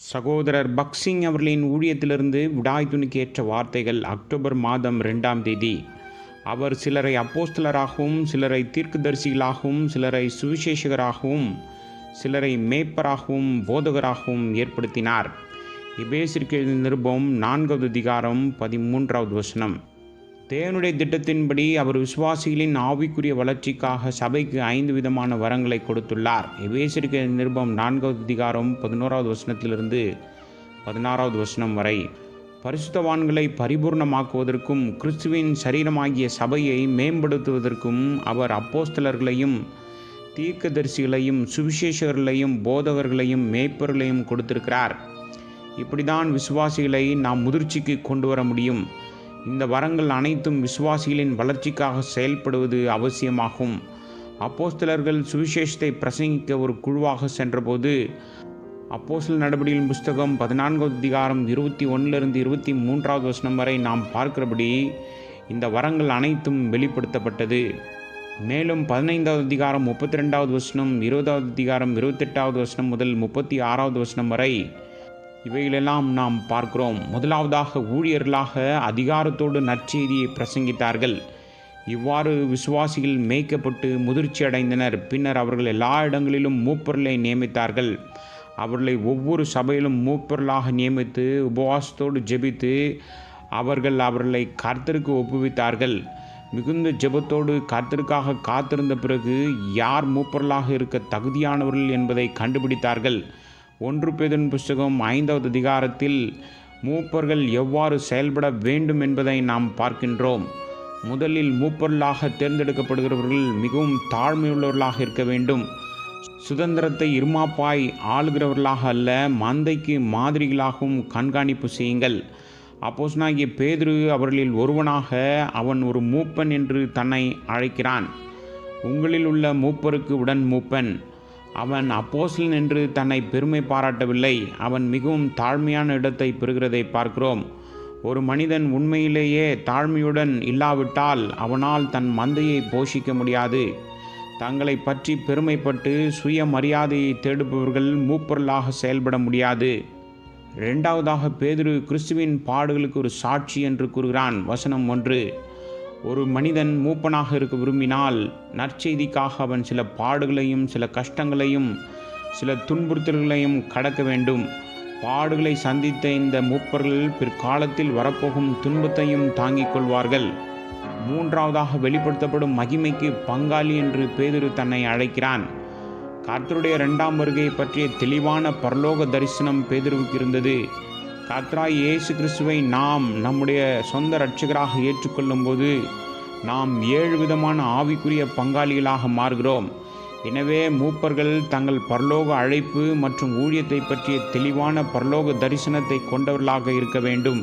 சகோதரர் பக்சிங் அவர்களின் ஊழியத்திலிருந்து விடாய்த்துணிக்கு ஏற்ற வார்த்தைகள். அக்டோபர் மாதம் 2ஆம் தேதி. அவர் சிலரை அப்போஸ்தலராகவும், சிலரை தீர்க்கதரிசிகளாகவும், சிலரை சுவிசேஷகராகவும், சிலரை மேய்ப்பராகவும் போதகராகவும் ஏற்படுத்தினார். எபேசியருக்கு எழுதிய நிருபம் 4வது அதிகாரம் 13வது வசனம். தேவனுடைய திட்டத்தின்படி அவர் விசுவாசிகளின் ஆவிக்குரிய வளர்ச்சிக்காக சபைக்கு 5 விதமான வரங்களை கொடுத்துள்ளார். எபேசியருக்கு எழுதிய நிருபம் 4வது அதிகாரம் 11வது வசனத்திலிருந்து 16வது வசனம் வரை. பரிசுத்தவான்களை பரிபூர்ணமாக்குவதற்கும் கிறிஸ்துவின் சரீரமாகிய சபையை மேம்படுத்துவதற்கும் அவர் அப்போஸ்தலர்களையும், தீர்க்கதரிசிகளையும், சுவிசேஷகர்களையும், போதகர்களையும், மேய்ப்பர்களையும் கொடுத்திருக்கிறார். இப்படிதான் விசுவாசிகளை நாம் முதிர்ச்சிக்கு கொண்டு வர முடியும். இந்த வரங்கள் அனைத்தும் விசுவாசிகளின் வளர்ச்சிக்காக செயல்படுவது அவசியமாகும். அப்போஸ்தலர்கள் சுவிசேஷத்தை பிரசங்கிக்க ஒரு குழுவாக சென்றபோது அப்போஸ்தலர் நடபடிகளின் புஸ்தகம் 14வது அதிகாரம் 21லிருந்து 23வது வசனம் வரை நாம் பார்க்கிறபடி இந்த வரங்கள் அனைத்தும் வெளிப்படுத்தப்பட்டது. மேலும் 15வது அதிகாரம் 32வது வசனம், 20வது அதிகாரம் 28வது வசனம் முதல் 36வது வசனம் வரை இவைகளெல்லாம் நாம் பார்க்கிறோம். முதலாவதாக ஊழியர்களாக அதிகாரத்தோடு நற்செய்தியை பிரசங்கித்தார்கள். இவ்வாறு விசுவாசிகள் மேய்க்கப்பட்டு முதிர்ச்சி அடைந்தனர். பின்னர் அவர்கள் எல்லா இடங்களிலும் மூப்பர்களை நியமித்தார்கள். அவர்களை ஒவ்வொரு சபையிலும் மூப்பர்களாக நியமித்து உபவாசத்தோடு ஜெபித்து அவர்களை கர்த்தருக்கு ஒப்புவித்தார்கள். மிகுந்த ஜெபத்தோடு கர்த்தருக்காக காத்திருந்த பிறகு யார் மூப்பர்களாக இருக்க தகுதியானவர்கள் என்பதை கண்டுபிடித்தார்கள். 1 பேதுரு புஸ்தகம் 5வது அதிகாரத்தில் மூப்பர்கள் எவ்வாறு செயல்பட வேண்டும் என்பதை நாம் பார்க்கின்றோம். முதலில் மூப்பர்களாக தேர்ந்தெடுக்கப்படுகிறவர்கள் மிகவும் தாழ்மையுள்ளவர்களாக இருக்க வேண்டும். சுதந்திரத்தை இருமாப்பாய் ஆளுகிறவர்களாக அல்ல, மந்தைக்கு மாதிரிகளாகவும் கண்காணிப்பு செய்யுங்கள். அப்போஸ்தலனாகிய பேதுரு அவர்களில் ஒருவனாக அவன் ஒரு மூப்பன் என்று தன்னை அழைக்கிறான். உங்களில் உள்ள மூப்பருக்கு உடன் மூப்பன். அவன் அப்போஸ்தலன் என்று தன்னை பெருமை பாராட்டவில்லை. அவன் மிகவும் தாழ்மையான இடத்தை பெறுகிறதை பார்க்கிறோம். ஒரு மனிதன் உண்மையிலேயே தாழ்மையுடன் இல்லாவிட்டால் அவனால் தன் மந்தையை போஷிக்க முடியாது. தங்களை பற்றி பெருமைப்பட்டு சுயமரியாதையை தேடுபவர்கள் மூப்பர்களாக செயல்பட முடியாது. 2வதாக பேதுரு கிறிஸ்துவின் பாடுகளுக்கு ஒரு சாட்சி என்று கூறுகிறான். வசனம் 1. ஒரு மனிதன் மூப்பனாக இருக்க விரும்பினால் நற்செய்திக்காக அவன் சில பாடுகளையும், சில கஷ்டங்களையும், சில துன்புறுத்தல்களையும் கடக்க வேண்டும். பாடுகளை சந்தித்த இந்த மூப்பர்கள் பிற்காலத்தில் வரப்போகும் துன்பத்தையும் தாங்கிக் கொள்வார்கள். 3வதாக வெளிப்படுத்தப்படும் மகிமைக்கு பங்காளி என்று பேதுரு தன்னை அழைக்கிறான். கர்த்தருடைய 2ஆம் வருகை பற்றிய தெளிவான பரலோக தரிசனம் பேதுருவுக்கு இருந்தது. கர்த்தராகிய இயேசு கிறிஸ்துவை நாம் நம்முடைய சொந்த இரட்சகராக ஏற்றுக்கொள்ளும் போது நாம் 7 விதமான ஆவிக்குரிய பங்காளிகளாக மாறுகிறோம். எனவே மூப்பர்கள் தங்கள் பரலோக அழைப்பு மற்றும் ஊழியத்தை பற்றிய தெளிவான பரலோக தரிசனத்தை கொண்டவர்களாக இருக்க வேண்டும்.